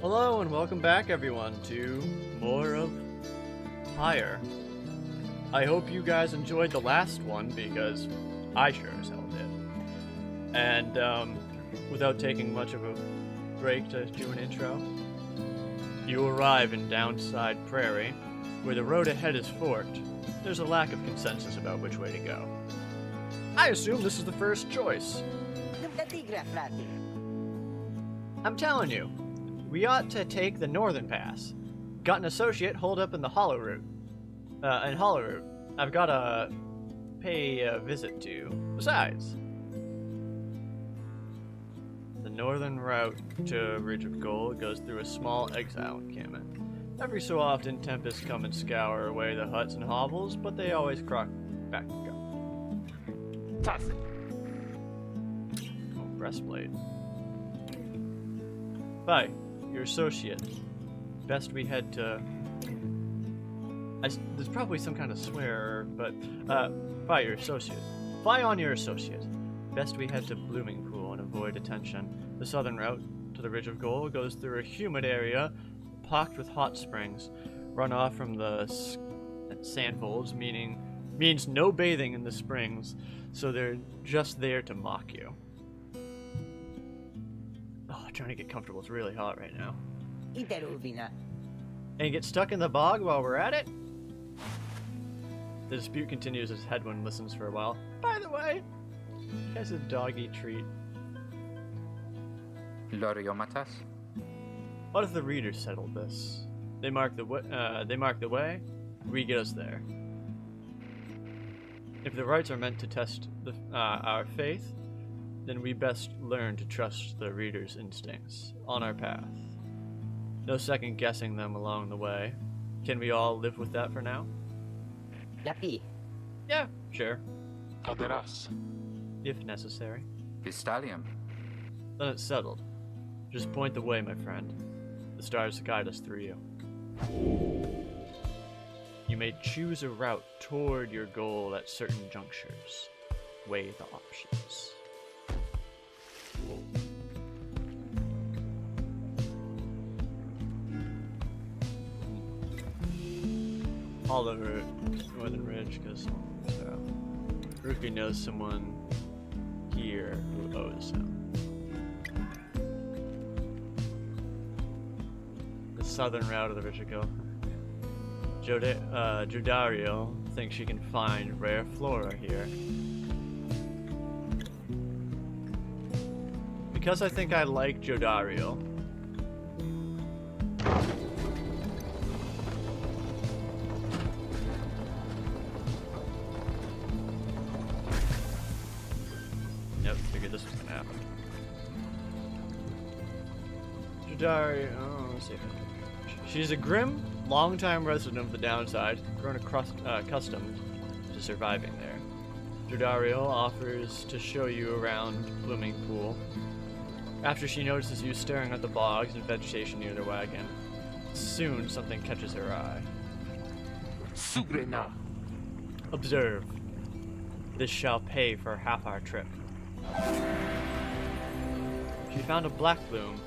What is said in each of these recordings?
Hello and welcome back everyone to more of Pyre. I hope you guys enjoyed the last one because I sure as hell did. And without taking much of a break to do an intro, you arrive in Downside Prairie, where the road ahead is forked. There's a lack of consensus about which way to go. I assume this is the first choice. I'm telling you, we ought to take the northern pass. Got an associate holed up in the Hollow Route. I've got to pay a visit to. Besides, the northern route to Ridge of Gold goes through a small exile encampment. Every so often, tempests come and scour away the huts and hovels, but they always crock back and go. Oh, breastplate. Bye. Your associate. Best we head to... there's probably some kind of swear, but... Bye, your associate. Fly on your associate. Best we head to Blooming Pool and avoid attention. The southern route to the Ridge of Gold goes through a humid area pocked with hot springs. Runoff from the sandfolds means no bathing in the springs, so they're just there to mock you. Trying to get comfortable. It's really hot right now. And get stuck in the bog while we're at it? The dispute continues as Headwind listens for a while. By the way, he has a doggy treat. What if the readers settled this? They mark the way. We get us there. If the rites are meant to test our faith, then we best learn to trust the reader's instincts on our path. No second guessing them along the way. Can we all live with that for now? Yeah, sure. If necessary. Then it's settled. Just point the way, my friend. The stars guide us through you. You may choose a route toward your goal at certain junctures. Weigh the options. All over Northern Ridge, because Rookie knows someone here who owes him. The southern route of the Ridge of Gold. Jodario thinks she can find rare flora here. Because I think I like Jodario. Nope, figured this was gonna happen. Jodario, let's see. She's a grim, long-time resident of the Downside, grown accustomed to surviving there. Jodario offers to show you around Blooming Pool. After she notices you staring at the bogs and vegetation near the wagon, soon something catches her eye. Observe. This shall pay for half our trip. She found a black bloom.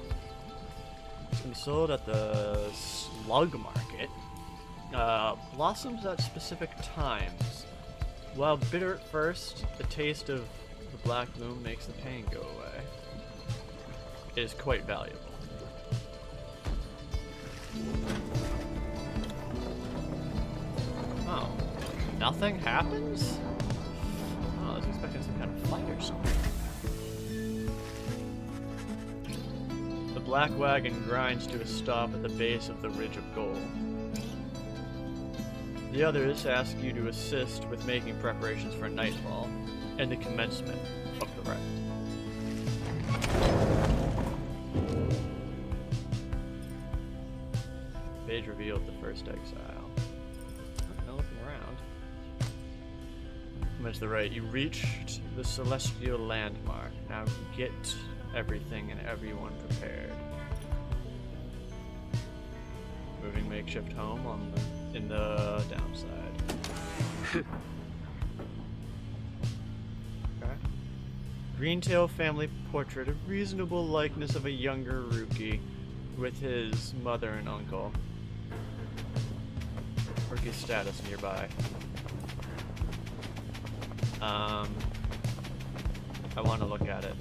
It's going to be sold at the slug market. Blossoms at specific times. While bitter at first, the taste of the black bloom makes the pain go away. It is quite valuable. Oh, nothing happens? Oh, I was expecting some kind of fight or something. The black wagon grinds to a stop at the base of the Ridge of Gold. The others ask you to assist with making preparations for nightfall and the commencement of the rite. Page revealed the first exile. No looking around. Commence the rite. You reached the celestial landmark. Now get everything and everyone prepared. Moving makeshift home in the Downside. Okay. Greentail family portrait, a reasonable likeness of a younger Rookie. with his mother and uncle. Rookie status nearby. I want to look at it.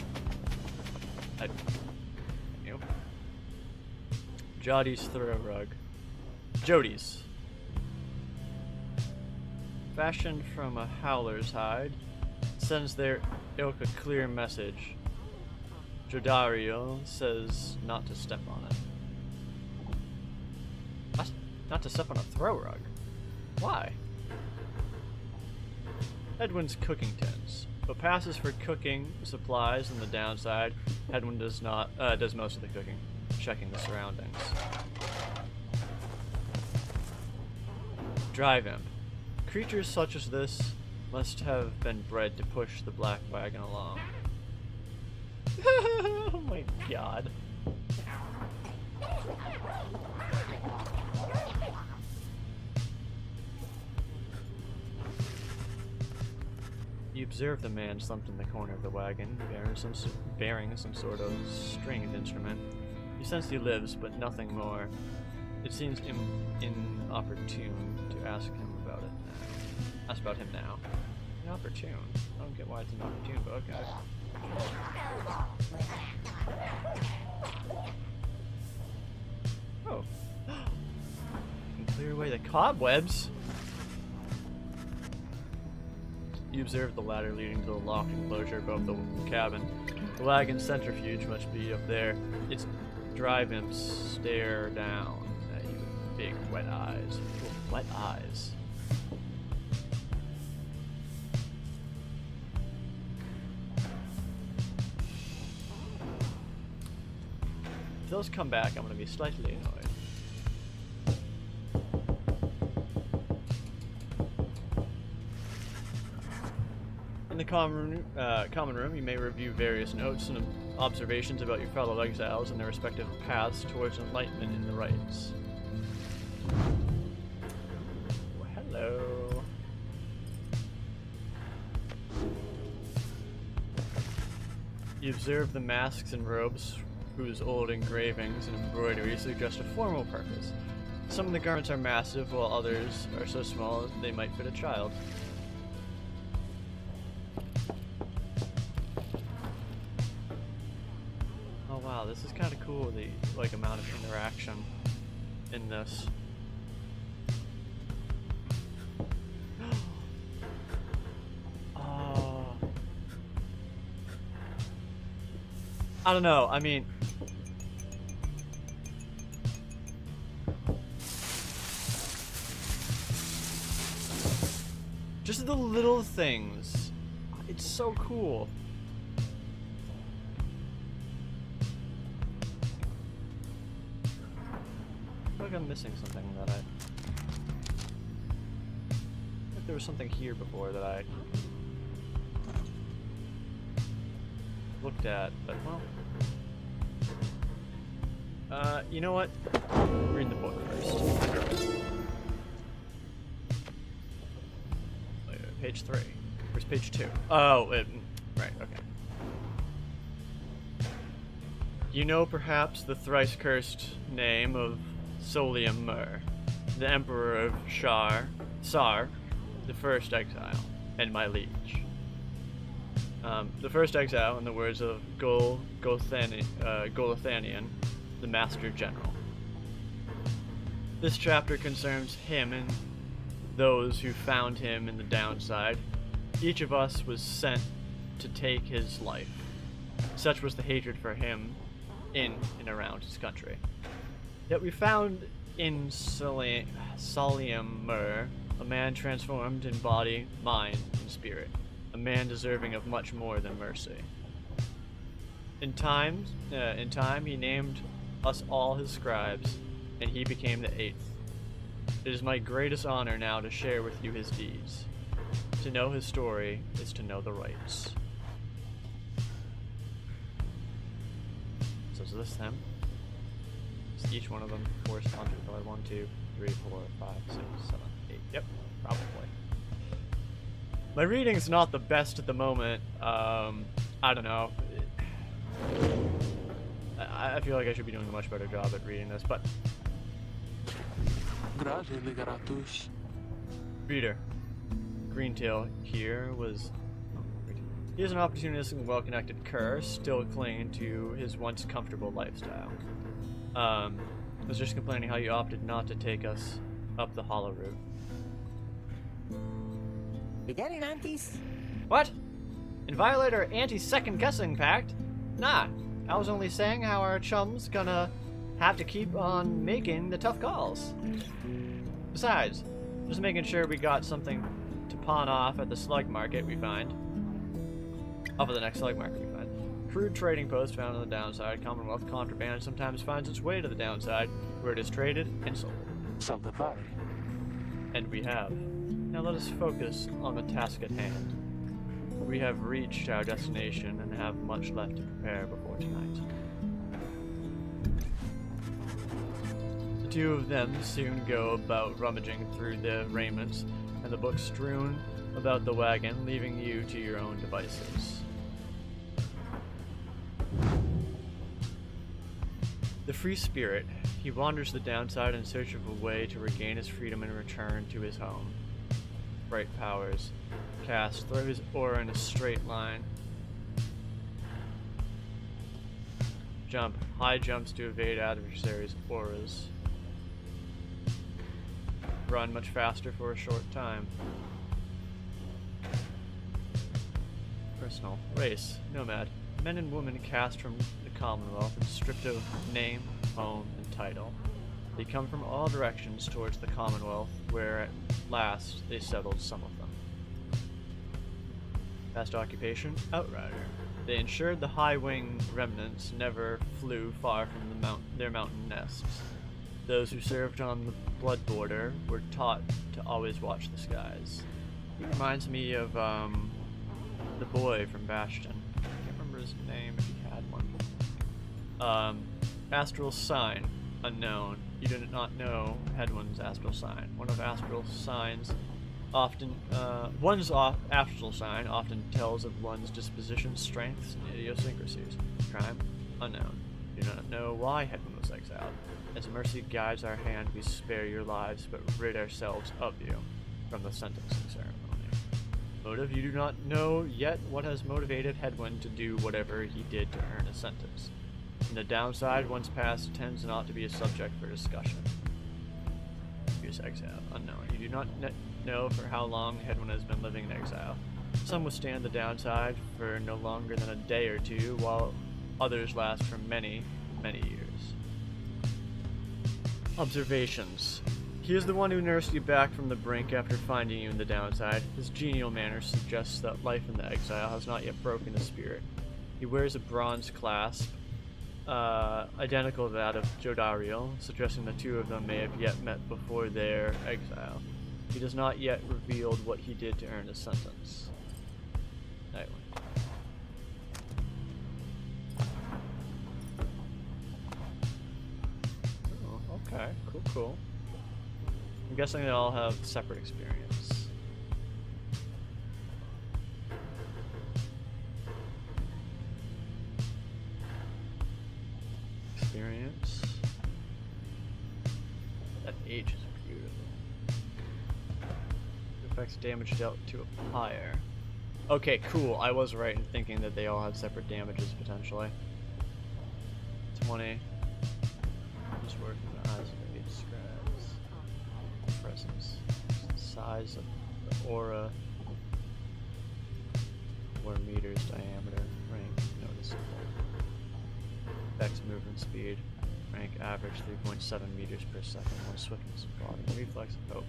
Jody's throw rug. Jody's. Fashioned from a howler's hide, sends their ilk a clear message. Jodario says not to step on it. What? Not to step on a throw rug? Why? Edwin's cooking tins, but passes for cooking supplies on the downside. Edwin does most of the cooking, checking the surroundings. Drive imp. Creatures such as this must have been bred to push the black wagon along. Oh my god. You observe the man slumped in the corner of the wagon, bearing some sort of stringed instrument. You sense he lives, but nothing more. It seems inopportune to ask him about it now. Ask about him now. Inopportune? I don't get why it's inopportune, but okay. Oh. Can clear away the cobwebs. You observe the ladder leading to the loft enclosure above the cabin. The wagon's centrifuge must be up there. Its drive imps stare down at you with big wet eyes. Ooh, wet eyes. If those come back, I'm going to be slightly annoyed. In the common room, you may review various notes and observations about your fellow exiles and their respective paths towards enlightenment in the rites. Oh, hello. You observe the masks and robes whose old engravings and embroidery suggest a formal purpose. Some of the garments are massive, while others are so small they might fit a child. Oh wow, this is kind of cool, the amount of interaction in this. I don't know, I mean... just the little things. It's so cool. I feel like I'm missing something that I... there was something here before that I looked at, but well... you know what? Read the book first. Page 3. Where's page 2? Oh, right, okay. You know perhaps the thrice-cursed name of Solium Mur, the Emperor of Sar, the first exile, and my liege. The first exile, in the words of Golathanian, the Master General. This chapter concerns him and those who found him in the downside. Each of us was sent to take his life. Such was the hatred for him in and around his country. Yet we found in Solium Mur a man transformed in body, mind, and spirit. A man deserving of much more than mercy. In time, he named us all his scribes, and he became the 8th. It is my greatest honor now to share with you his deeds. To know his story is to know the rights. So is this them? Does each one of them correspond to color 1, 2, 3, 4, 5, 6, 7, 8? Yep, probably. My reading's not the best at the moment. I don't know. I feel like I should be doing a much better job at reading this, but... Reader. Greentail here was... He is an opportunistic and well-connected cur, still clinging to his once comfortable lifestyle. Was just complaining how you opted not to take us up the hollow route. You get it, aunties? What? In violate our anti-second guessing pact? Nah, I was only saying how our chum's gonna have to keep on making the tough calls. Besides, just making sure we got something to pawn off at the slug market we find. Off of the next slug market we find. Crude trading post found on the downside. Commonwealth contraband sometimes finds its way to the downside, where it is traded and sold. Sell the Pyre. And we have. Now let us focus on the task at hand. We have reached our destination and have much left to prepare before tonight. The two of them soon go about rummaging through their raiments and the books strewn about the wagon, leaving you to your own devices. The free spirit, he wanders the downside in search of a way to regain his freedom and return to his home. Bright powers. Cast, throw his aura in a straight line. Jump. High jumps to evade adversaries' auras. Run much faster for a short time. Personal. Race. Nomad. Men and women cast from the Commonwealth and stripped of name, home, and title. They come from all directions towards the Commonwealth, where at last they settled some of them. Past occupation, Outrider. They ensured the high-wing remnants never flew far from their mountain nests. Those who served on the blood border were taught to always watch the skies. He reminds me of the boy from Bastion. I can't remember his name if he had one. Astral sign, unknown. You do not know Hedwyn's astral sign. One's astral sign often tells of one's disposition, strengths, and idiosyncrasies. Crime, unknown. You do not know why Hedwyn was exiled. As mercy guides our hand, we spare your lives, but rid ourselves of you from the sentencing ceremony. Motive, you do not know yet what has motivated Hedwyn to do whatever he did to earn a sentence. In the downside, one's past tends not to be a subject for discussion. Previous exile, unknown. You do not know for how long Hedwyn has been living in exile. Some withstand the downside for no longer than a day or two, while others last for many, many years. Observations. He is the one who nursed you back from the brink after finding you in the downside. His genial manner suggests that life in the exile has not yet broken his spirit. He wears a bronze clasp, identical to that of Jodariel, suggesting the two of them may have yet met before their exile. He does not yet reveal what he did to earn his sentence. Nightwing. Oh, okay, cool. I'm guessing they all have separate experience. That H is beautiful. It affects damage dealt to a Pyre. Okay, cool. I was right in thinking that they all have separate damages potentially. 20. Just working the eyes of the describes. Presence. Size of the aura. 4 meters diameter. Rank noticeable. Vex movement speed. Rank average 3.7 meters per second. More swiftness of body. Reflex of hope.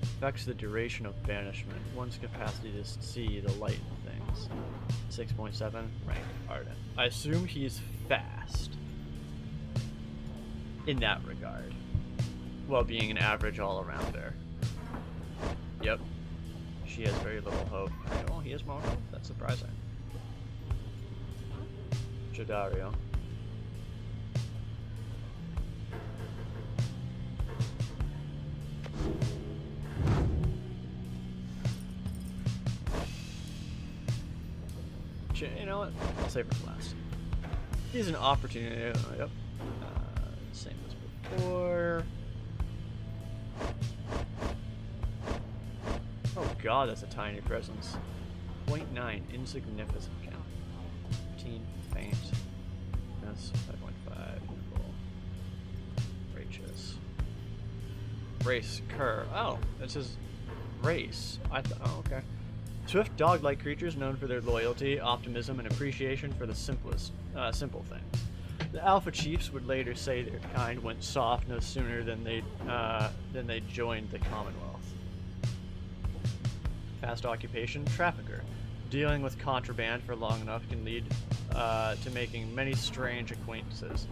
Affects the duration of banishment. One's capacity to see the light in things. 6.7. Rank ardent. I assume he's fast. In that regard. While being an average all-arounder. Yep. She has very little hope. Oh, he has more hope? That's surprising. Jodario. You know what? I'll save her for last. He's an opportunity. Yep. Same as before. Oh god, that's a tiny presence. 0.9, insignificant. 15, faint. That's 5.5. Righteous. Race, cur. Oh, it says race. Oh, okay. Swift dog-like creatures known for their loyalty, optimism, and appreciation for the simple things. The Alpha Chiefs would later say their kind went soft no sooner than they joined the Commonwealth. Past occupation, trafficker. Dealing with contraband for long enough can lead to making many strange acquaintances.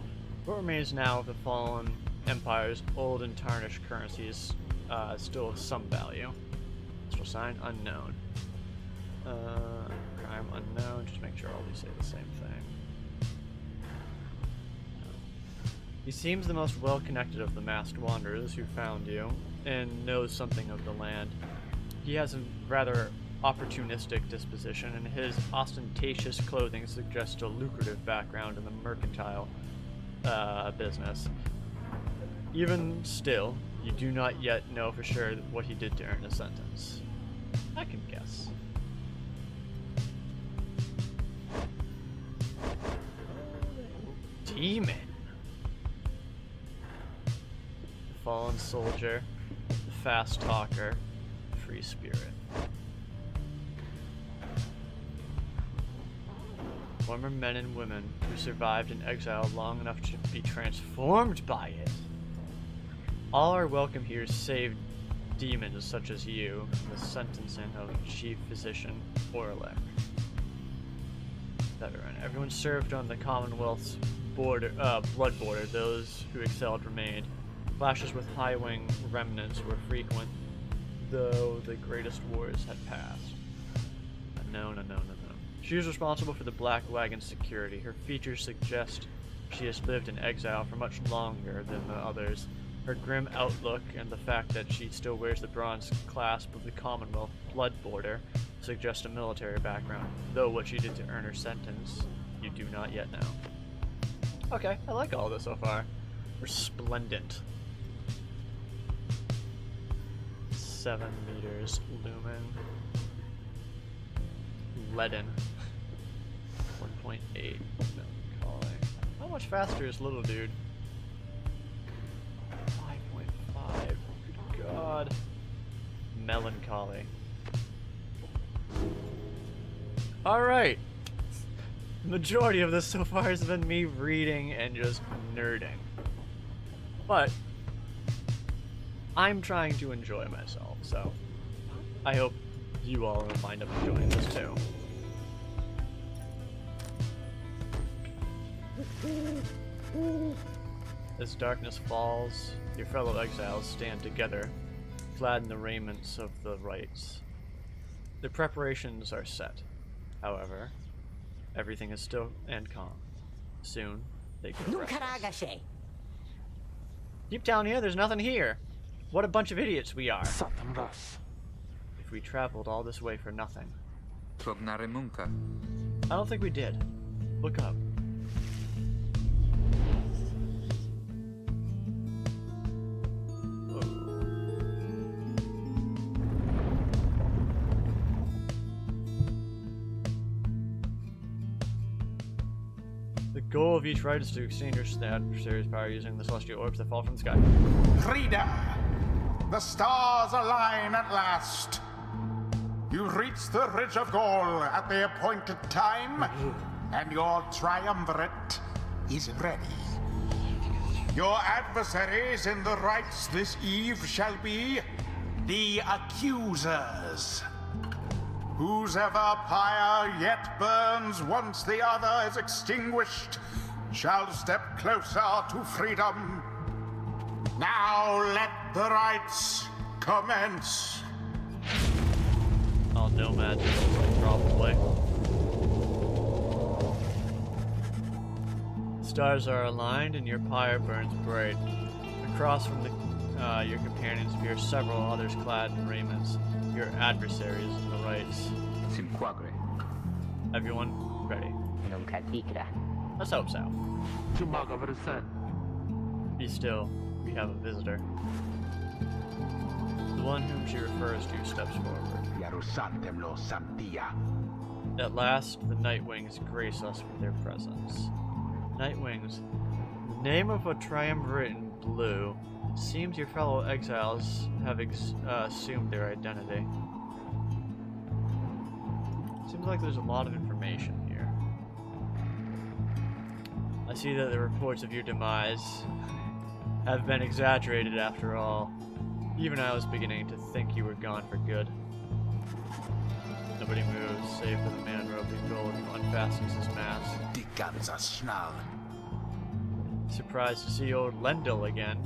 What remains now of the fallen empire's old and tarnished currencies still of some value. Astral sign, unknown. Crime, unknown. Just make sure all these say the same thing. He seems the most well-connected of the masked wanderers who found you, and knows something of the land. He has a rather opportunistic disposition, and his ostentatious clothing suggests a lucrative background in the mercantile business. Even still, you do not yet know for sure what he did to earn a sentence. I can guess. Demon. The fallen soldier, the fast talker, free spirit. Former men and women who survived in exile long enough to be transformed by it. All are welcome here save demons such as you, from the sentencing of Chief Physician Orlick. Veteran. Everyone served on the Commonwealth's blood border. Those who excelled remained. Clashes with high-wing remnants were frequent, though the greatest wars had passed. Unknown. She is responsible for the Black Wagon's security. Her features suggest she has lived in exile for much longer than the others. Her grim outlook and the fact that she still wears the bronze clasp of the Commonwealth blood border suggest a military background, though what she did to earn her sentence, you do not yet know. Okay, I like all this so far. Resplendent. 7 meters lumen. Leaden. 1.8 melancholy. How much faster is little dude? 5.5. Good God. Melancholy. Alright. The majority of this so far has been me reading and just nerding. But I'm trying to enjoy myself, so I hope you all will wind up enjoying this too. As darkness falls, your fellow exiles stand together, clad in the raiments of the rites. The preparations are set. However, everything is still and calm. Soon, they can rest. Keep telling you, there's nothing here. What a bunch of idiots we are. If we traveled all this way for nothing. I don't think we did. Look up. The goal of each rite is to extinguish the adversary's power using the celestial orbs that fall from the sky. Reader, the stars align at last. You reach the Ridge of Gaul at the appointed time, and your triumvirate is ready. Your adversaries in the rites this eve shall be the accusers. Whose ever pyre yet burns once the other is extinguished shall step closer to freedom. Now let the rites commence. Oh, nomads, probably. Stars are aligned and your pyre burns bright. Across from your companions appear several others clad in raiments, your adversaries in the rites. Everyone ready. Let's hope so. Be still. We have a visitor. The one whom she refers to steps forward. At last, the Nightwings grace us with their presence. Nightwings, the name of a triumvirate in blue. It seems your fellow exiles have assumed their identity. Seems like there's a lot of information here. I see that the reports of your demise have been exaggerated after all. Even I was beginning to think you were gone for good. Nobody moves, save for the man robed in gold who unfastens his mask. Surprised to see old Lendl again.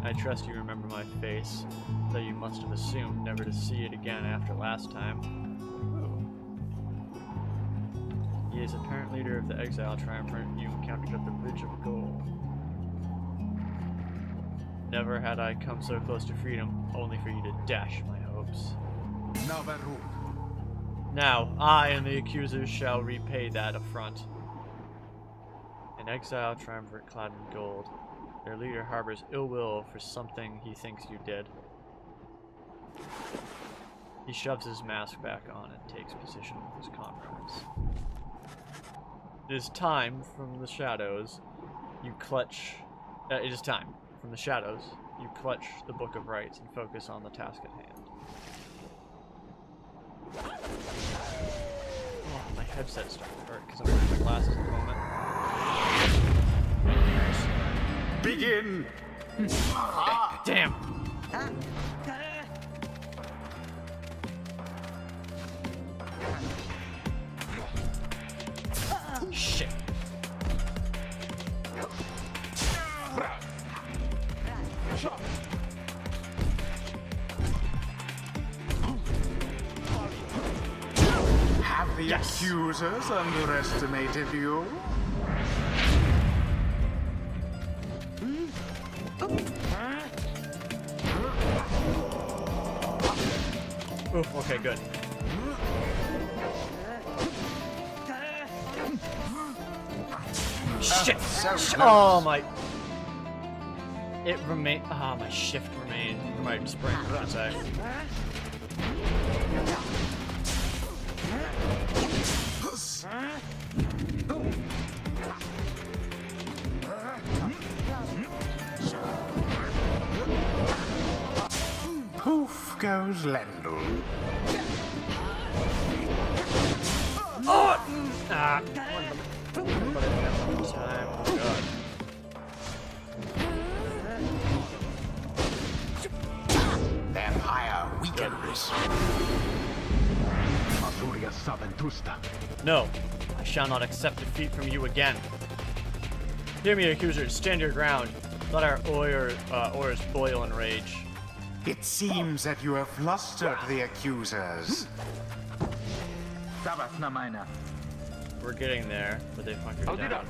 I trust you remember my face, though you must have assumed never to see it again after last time. Ooh. He is apparent leader of the exile triumvirate you encountered at the Ridge of Gold. Never had I come so close to freedom, only for you to dash my hopes. Now, I and the accusers shall repay that affront. An exile triumvirate clad in gold. Their leader harbors ill will for something he thinks you did. He shoves his mask back on and takes position with his comrades. It is time from the shadows. You clutch. It is time. From the shadows, you clutch the Book of Rites and focus on the task at hand. Oh, my headset's starting to hurt because I'm wearing my glasses at the moment. Begin! Damn! Shit. Have the accusers underestimated you? Ooh, okay, good. Shit! Oh my! It remained. Ah, my shift remained. Or my spring, I should say. Poof goes Lendl. Oh! Ah! But I don't have enough time. Oh god. Vampire weakens. No, I shall not accept defeat from you again. Hear me, accusers. Stand your ground. Let our oars boil in rage. It seems that you have flustered the accusers. We're getting there, but they've hunkered down.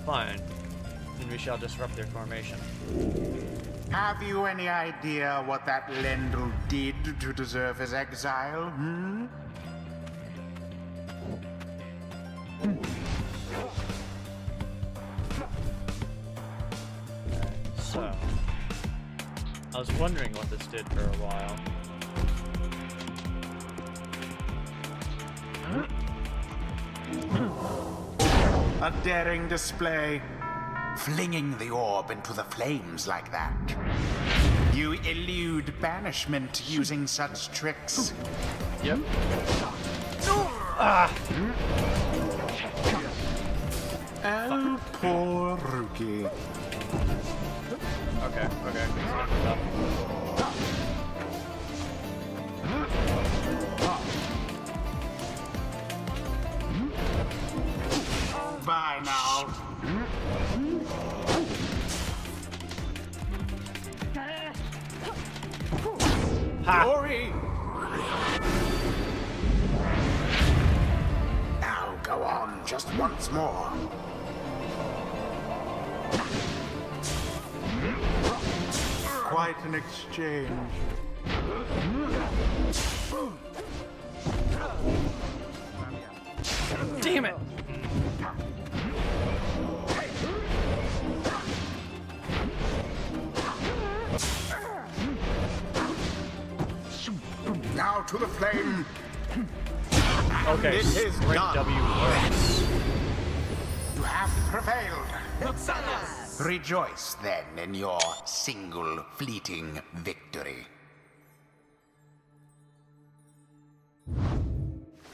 Fine. Then we shall disrupt their formation. Have you any idea what that Lendl did to deserve his exile, hmm? So, I was wondering what this did for a while. A daring display. Flinging the orb into the flames like that. You elude banishment using such tricks. Yep. Ah! Oh, poor Rookie. Okay. Bye now. Ha! Glory! Now go on, just once more. Quite an exchange. Damn it! to the flame. Okay, It is sprint done. W works. You have prevailed. Rejoice then in your single fleeting victory.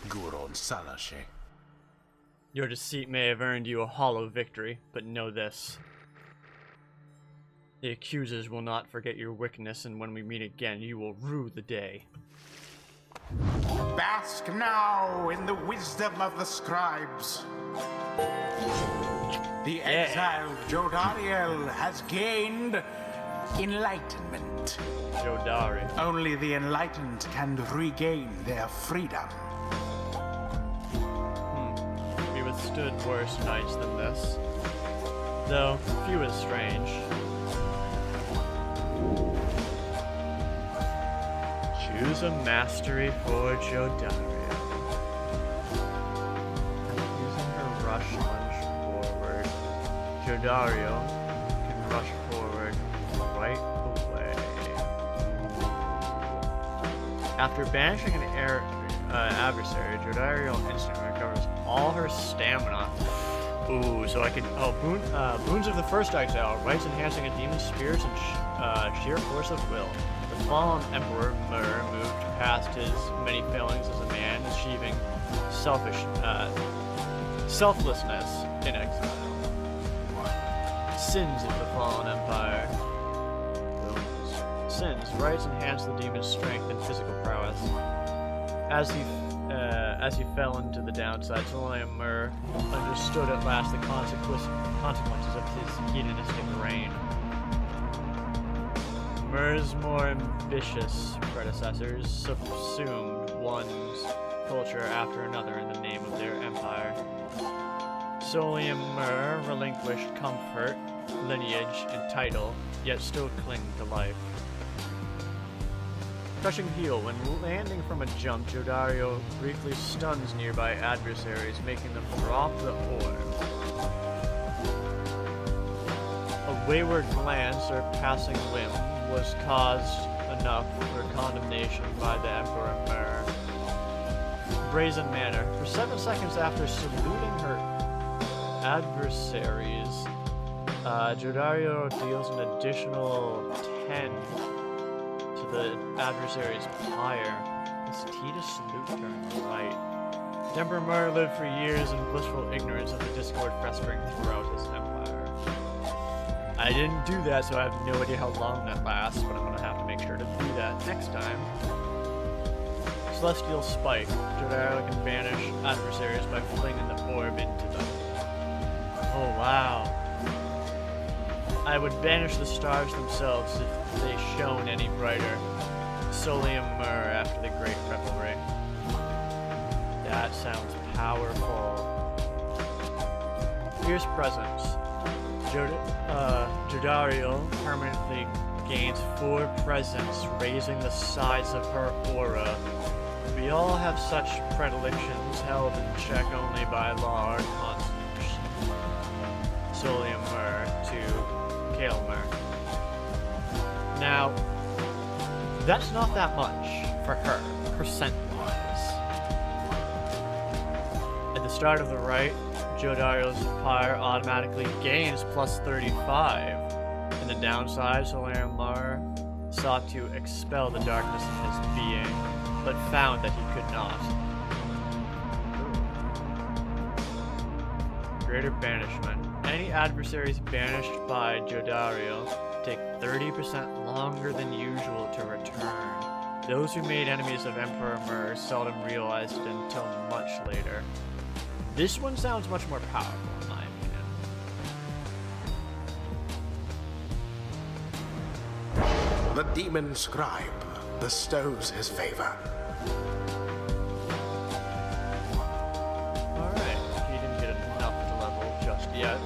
Guron Salashe. Your deceit may have earned you a hollow victory, but know this. The accusers will not forget your wickedness, and when we meet again, you will rue the day. Bask now in the wisdom of the scribes. The exiled Jodariel has gained enlightenment. Jodari. Only the enlightened can regain their freedom. We withstood worse nights than this, though few as strange. Choose a mastery for Jodario. Using her rush lunge forward, Jodario can rush forward right away. After banishing an adversary, Jodario instantly recovers all her stamina. Ooh, so I can. Oh, boons of the first exile, rights enhancing a demon's spirits and sheer force of will. The fallen Emperor Myr moved past his many failings as a man, achieving selflessness in exile. Sins of the fallen empire. Sins, rights enhance the demon's strength and physical prowess. As he fell into the downside, Soliam Myr understood at last the consequences of his hedonistic reign. Myr's more ambitious predecessors subsumed one's culture after another in the name of their empire. Soliam Myr relinquished comfort, lineage, and title, yet still clinged to life. Crushing heel. When landing from a jump, Jodario briefly stuns nearby adversaries, making them drop the orb. A wayward glance or passing whim was caused enough for condemnation by the Emperor Myr. Brazen manner. For 7 seconds after saluting her adversaries, Jodario deals an additional 10 to the adversary's Pyre. It's T to salute turn right. Emperor Myr lived for years in blissful ignorance of the discord festering throughout his empire. I didn't do that, so I have no idea how long that lasts, but I'm gonna have to make sure to do that next time. Celestial Spike. Jodario can banish adversaries by flinging the orb into them. Oh wow. I would banish the stars themselves if they shone any brighter. Soliam Myr after the Great Revelry. That sounds powerful. Fierce Presence. Jodario permanently gains 4 presence, raising the size of her aura. We all have such predilections held in check only by law or constitution. Soliam Myr to Kale Myr. Now, that's not that much for her, percent-wise. At the start of the right, Jodario's Pyre automatically gains plus 35. In the downside, Soliam Myr sought to expel the darkness in his being, but found that he could not. Greater Banishment. Any adversaries banished by Jodario take 30% longer than usual to return. Those who made enemies of Emperor Myr seldom realized it until much later. This one sounds much more powerful, in my opinion. The demon scribe bestows his favor. Alright, he didn't get enough to level just yet.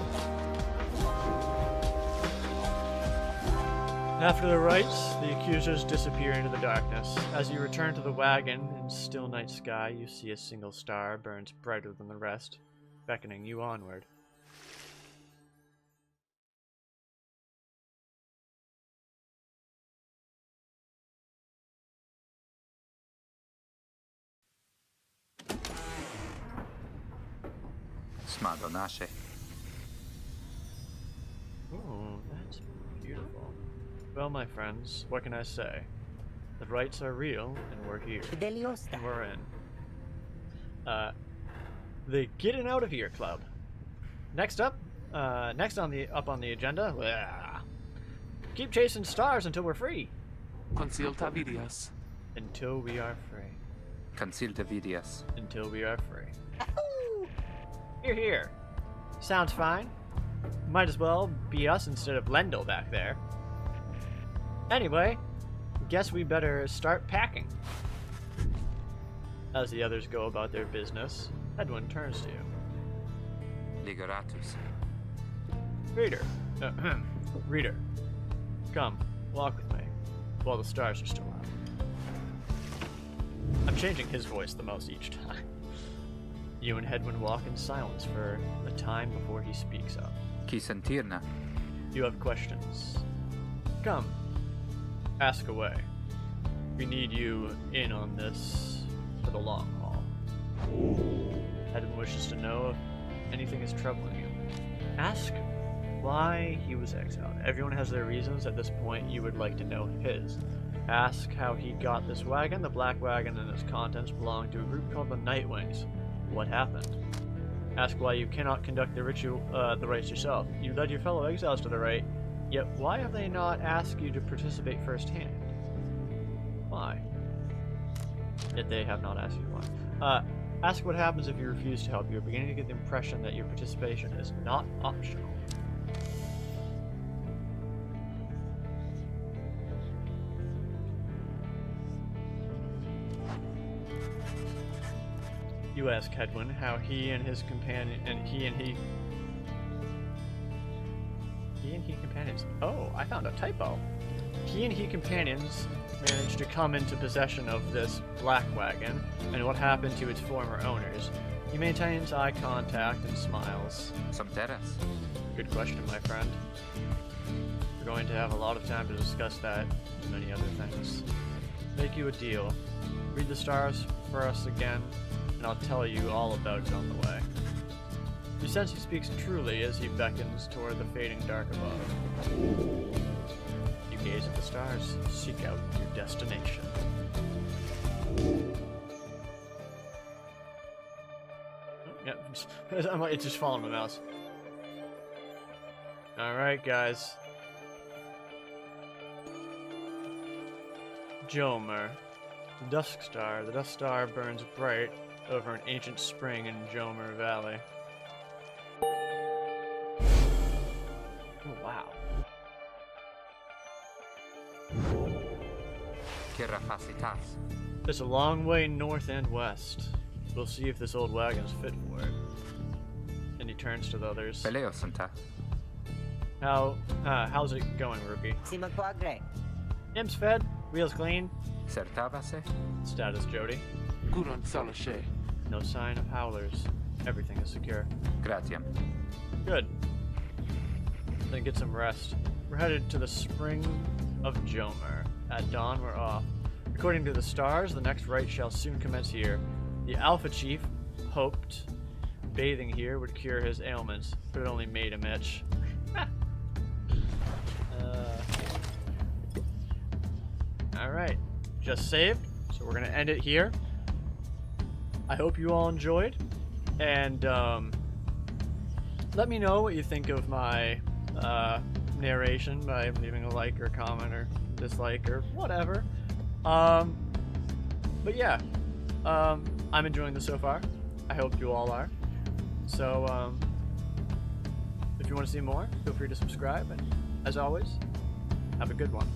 After the rites, the accusers disappear into the darkness. As you return to the wagon in still night sky, you see a single star burns brighter than the rest, beckoning you onward. Smadonashe. Oh, that's beautiful. Well, my friends, what can I say? The rights are real, and we're here. Deliosta. And we're in. The Getting Out of Here Club. Next on the agenda, keep chasing stars until we're free. Consilta vidias. Until we are free. Consilta vidias. Until we are free. Here, here. Sounds fine. Might as well be us instead of Lendl back there. Anyway, guess we better start packing. As the others go about their business, Edwin turns to you. Ligoratus. Reader. Reader. Come, walk with me, while the stars are still out. I'm changing his voice the most each time. You and Hedwin walk in silence for a time before he speaks up. Qui sentirna. You have questions. Come, ask away. We need you in on this for the long haul. Hedwin wishes to know if anything is troubling you. Ask why he was exiled. Everyone has their reasons. At this point, you would like to know his. Ask how he got this wagon. The black wagon and its contents belong to a group called the Nightwings. What happened? Ask why you cannot conduct the ritual, the rites yourself. You led your fellow exiles to the rite, yet why have they not asked you to participate firsthand? Why? Yet they have not asked you why. Ask what happens if you refuse to help. You're beginning to get the impression that your participation is not optional. You ask Hedwin how he and his companion companions. Oh, I found a typo. He and he companions managed to come into possession of this black wagon, and what happened to its former owners. He maintains eye contact and smiles. Som terras. Good question, my friend. We're going to have a lot of time to discuss that and many other things. Make you a deal. Read the stars for us again, and I'll tell you all about it on the way. You sense he speaks truly as he beckons toward the fading dark above. You gaze at the stars, seek out your destination. Yep, it's just following my mouse. Alright, guys. Jomer. The Dusk Star. The Dusk Star burns bright over an ancient spring in Jomer Valley. Oh, wow. Kirafacitas. It's a long way north and west. We'll see if this old wagon's fit for it. And he turns to the others. Peleosanta. How's it going, rookie? Si magpagre. Imps fed, wheels clean. Certabase. Status Jody. Guron salashe. No sign of howlers. Everything is secure. Gratiam. Good. Then get some rest. We're headed to the spring of Jomer. At dawn, we're off. According to the stars, the next rite shall soon commence here. The Alpha Chief hoped bathing here would cure his ailments, but it only made him itch. Alright, just saved, so we're gonna end it here. I hope you all enjoyed, and let me know what you think of my narration by leaving a like or comment or dislike or whatever. But yeah, I'm enjoying this so far. I hope you all are. So if you want to see more, feel free to subscribe, and as always, have a good one.